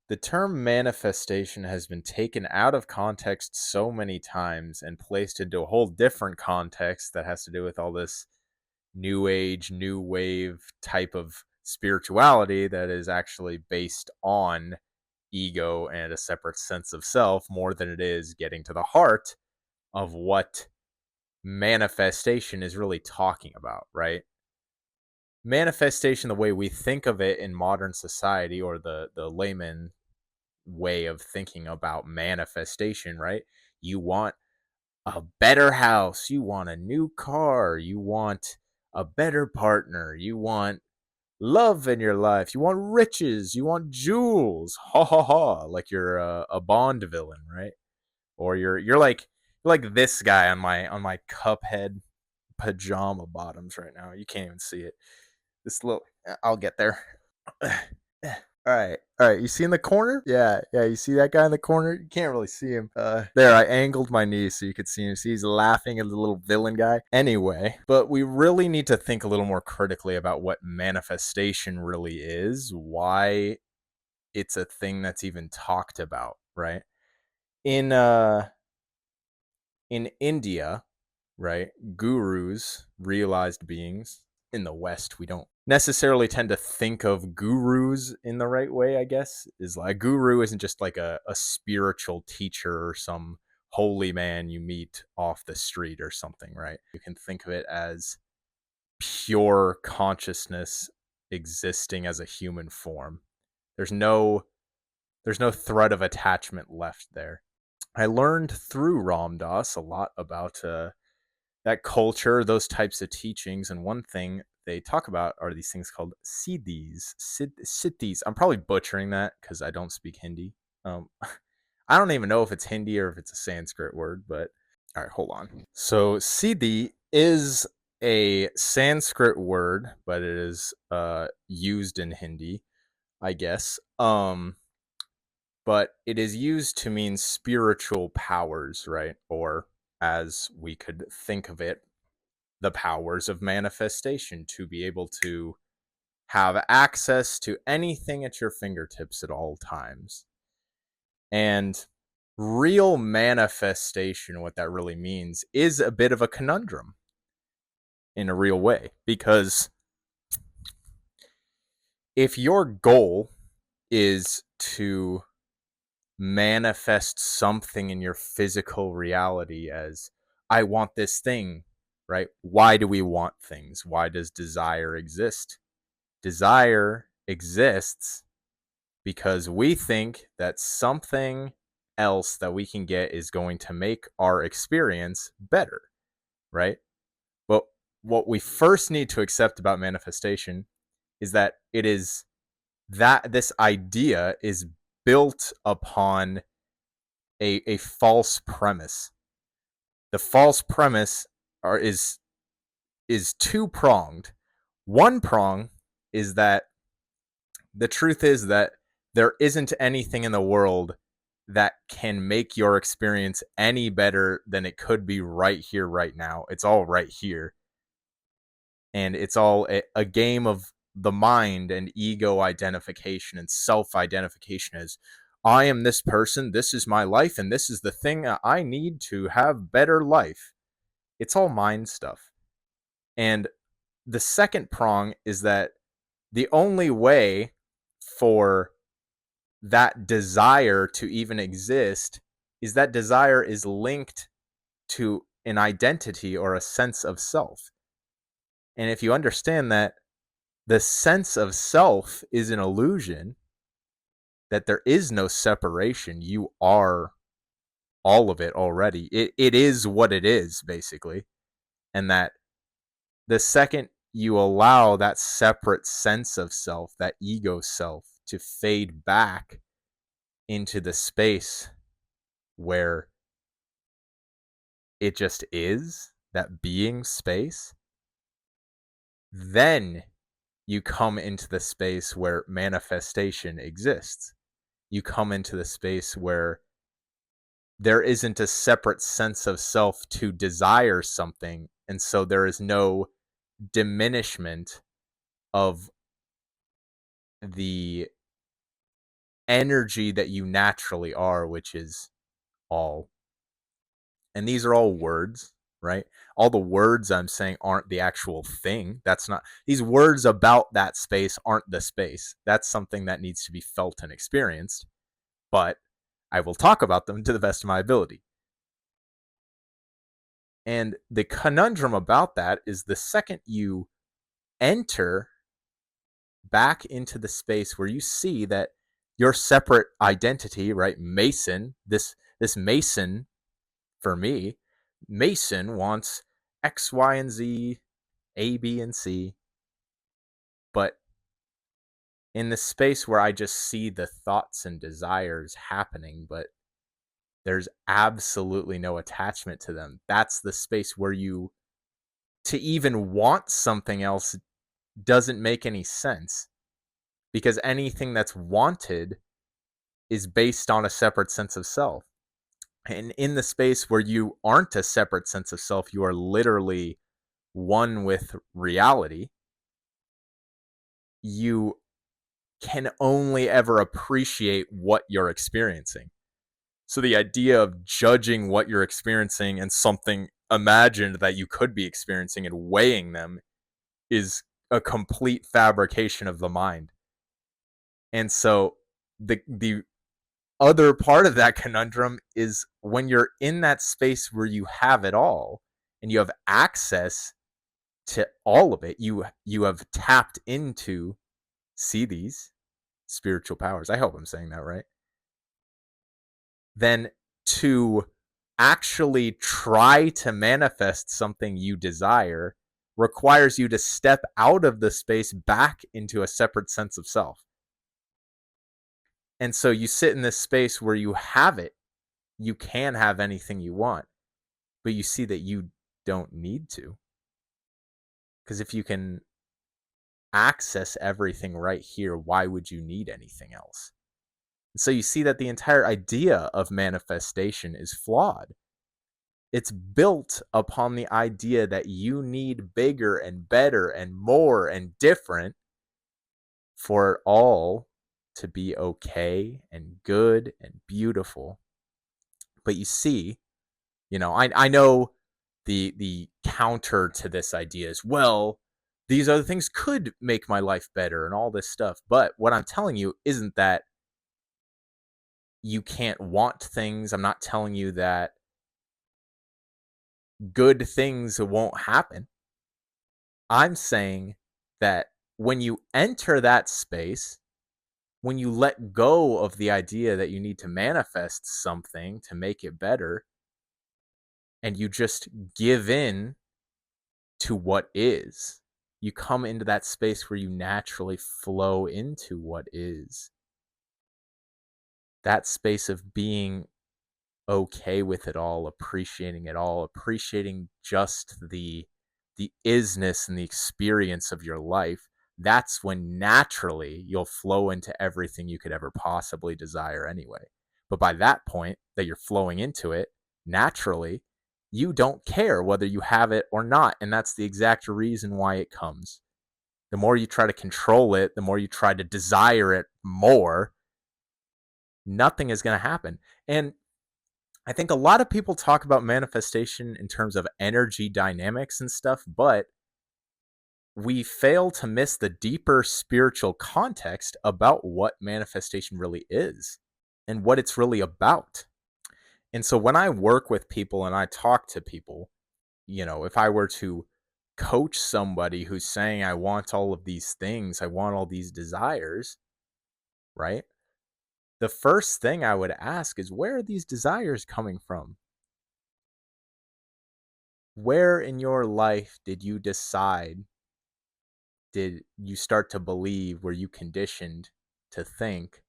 The term manifestation has been taken out of context so many times and placed into a whole different context that has to do with all this new age, new wave type of spirituality that is actually based on ego and a separate sense of self more than it is getting to the heart of what manifestation is really talking about, right? Manifestation, the way we think of it in modern society, or the layman way of thinking about manifestation, right? You want a better house, you want a new car, you want a better partner, you want love in your life, you want riches, you want jewels, ha ha ha, like you're a Bond villain, right? Or you're like this guy on my Cuphead pajama bottoms right now. You can't even see it. This little, I'll get there. All right. You see in the corner? Yeah, yeah. You see that guy in the corner? You can't really see him. There. I angled my knee so you could see him. See, he's laughing at the little villain guy. Anyway, but we really need to think a little more critically about what manifestation really is. Why it's a thing that's even talked about, right? In uh, in India, right? Gurus, realized beings. In the West, we don't necessarily tend to think of gurus in the right way, I guess. Is like a guru isn't just like a spiritual teacher or some holy man you meet off the street or something, right? You can think of it as pure consciousness existing as a human form. There's no there's no thread of attachment left there. I learned through Ram Dass a lot about that culture, those types of teachings. And one thing they talk about are these things called siddhis. I'm probably butchering that because I don't speak Hindi. Um, I don't even know if it's Hindi or if it's a Sanskrit word, but all right, hold on. So siddhi is a Sanskrit word, but it is used in Hindi, I guess. But it is used to mean spiritual powers, right? Or as we could think of it, the powers of manifestation, to be able to have access to anything at your fingertips at all times. And real manifestation, what that really means, is a bit of a conundrum in a real way. Because if your goal is to manifest something in your physical reality as, I want this thing, right? Why do we want things? Why does desire exist? Desire exists because we think that something else that we can get is going to make our experience better, right? But what we first need to accept about manifestation is that it is that this idea is built upon a false premise. The false premise are is two pronged. One prong is that the truth is that there isn't anything in the world that can make your experience any better than it could be right here, right now. It's all right here. And it's all a game of the mind and ego identification and self identification as, I am this person, this is my life, and this is the thing I need to have better life. It's all mind stuff. And the second prong is that the only way for that desire to even exist is that desire is linked to an identity or a sense of self. And if you understand that the sense of self is an illusion, that there is no separation, you are all of it already. It is what it is, basically. And that the second you allow that separate sense of self, that ego self, to fade back into the space where it just is, that being space, then you come into the space where manifestation exists. You come into the space where there isn't a separate sense of self to desire something. And so there is no diminishment of the energy that you naturally are, which is all. And these are all words, right? All the words I'm saying aren't the actual thing. That's not, these words about that space aren't the space. That's something that needs to be felt and experienced. But I will talk about them to the best of my ability. And the conundrum about that is the second you enter back into the space where you see that your separate identity, right? Mason, this Mason, for me, Mason wants X, Y, and Z, A, B, and C. But in the space where I just see the thoughts and desires happening, but there's absolutely no attachment to them. That's the space where you, to even want something else doesn't make any sense, because anything that's wanted is based on a separate sense of self. And in the space where you aren't a separate sense of self, you are literally one with reality. You can only ever appreciate what you're experiencing. So the idea of judging what you're experiencing and something imagined that you could be experiencing and weighing them is a complete fabrication of the mind. And so the other part of that conundrum is when you're in that space where you have it all and you have access to all of it, you have tapped into, see, these spiritual powers. I hope I'm saying that right. Then to actually try to manifest something you desire requires you to step out of the space back into a separate sense of self. And so you sit in this space where you have it. You can have anything you want, but you see that you don't need to. Because if you can access everything right here, why would you need anything else? And so you see that the entire idea of manifestation is flawed. It's built upon the idea that you need bigger and better and more and different for it all to be okay and good and beautiful. But you see, I know the counter to this idea is, well, these other things could make my life better and all this stuff. But what I'm telling you isn't that you can't want things. I'm not telling you that good things won't happen. I'm saying that when you enter that space, when you let go of the idea that you need to manifest something to make it better, and you just give in to what is, you come into that space where you naturally flow into what is. That space of being okay with it all, appreciating just the isness and the experience of your life. That's when naturally you'll flow into everything you could ever possibly desire anyway. But by that point that you're flowing into it naturally, you don't care whether you have it or not. And that's the exact reason why it comes. The more you try to control it, the more you try to desire it more, nothing is going to happen. And I think a lot of people talk about manifestation in terms of energy dynamics and stuff, but we fail to miss the deeper spiritual context about what manifestation really is and what it's really about. And so when I work with people and I talk to people, if I were to coach somebody who's saying, I want all of these things, I want all these desires, right? The first thing I would ask is, where are these desires coming from? Where in your life did you decide, did you start to believe, were you conditioned to think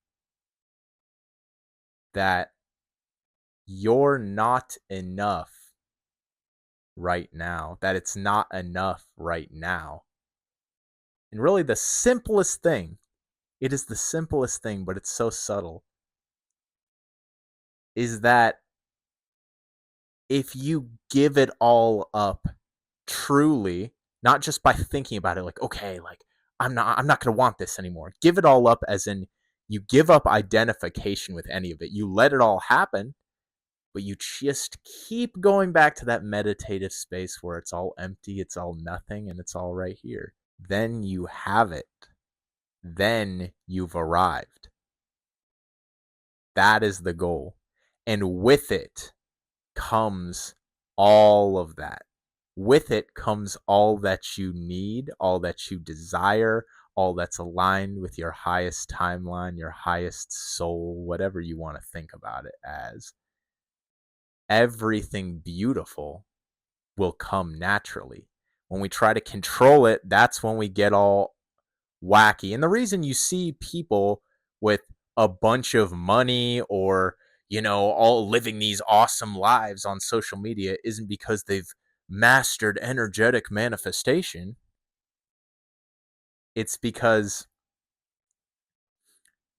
that you're not enough right now, that it's not enough right now? And really, the simplest thing, it is the simplest thing, but it's so subtle, is that if you give it all up truly, not just by thinking about it like, okay, like I'm not going to want this anymore. Give it all up as in You give up identification with any of it. You let it all happen, but you just keep going back to that meditative space where it's all empty, it's all nothing, and it's all right here. Then you have it. Then you've arrived. That is the goal. And with it comes all of that. With it comes all that you need, all that you desire, all that's aligned with your highest timeline, your highest soul, whatever you want to think about it as. Everything beautiful will come naturally. When we try to control it, that's when we get all wacky. And the reason you see people with a bunch of money or, all living these awesome lives on social media isn't because they've mastered energetic manifestation. It's because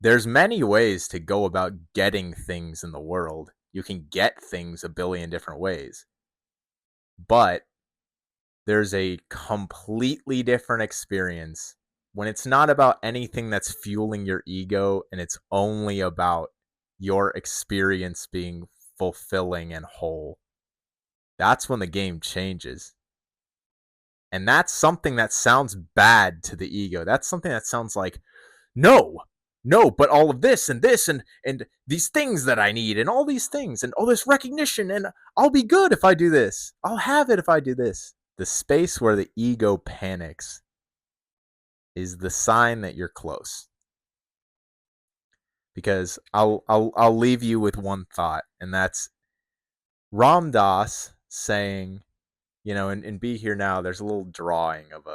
there's many ways to go about getting things in the world. You can get things a billion different ways. But there's a completely different experience when it's not about anything that's fueling your ego and it's only about your experience being fulfilling and whole. That's when the game changes. And that's something that sounds bad to the ego. That's something that sounds like, no, but all of this and these things that I need and all these things and all this recognition, and I'll be good if I do this. I'll have it if I do this. The space where the ego panics is the sign that you're close. Because I'll leave you with one thought, and that's Ram Dass saying, in Be Here Now, there's a little drawing of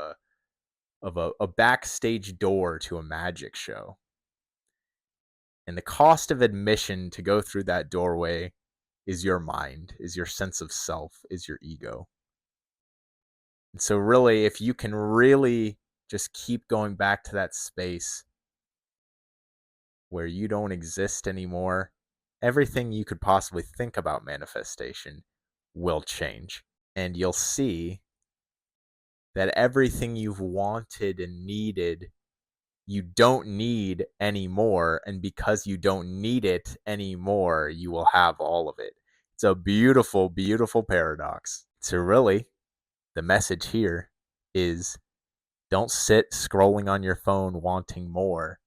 a backstage door to a magic show. And the cost of admission to go through that doorway is your mind, is your sense of self, is your ego. And so really, if you can really just keep going back to that space where you don't exist anymore, everything you could possibly think about manifestation will change. And you'll see that everything you've wanted and needed, you don't need anymore. And because you don't need it anymore, you will have all of it. It's a beautiful, beautiful paradox. So really, the message here is don't sit scrolling on your phone wanting more.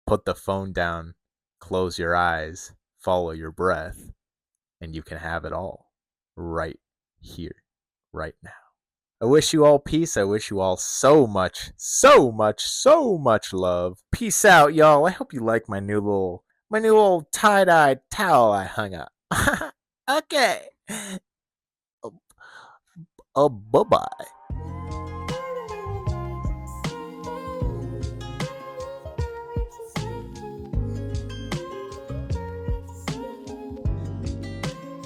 Put the phone down, close your eyes, follow your breath, and you can have it all right here, right now. I wish you all peace. I wish you all so much, so much, so much love. Peace out, y'all. I hope you like my new little tie-dye towel I hung up. Okay. Bye-bye.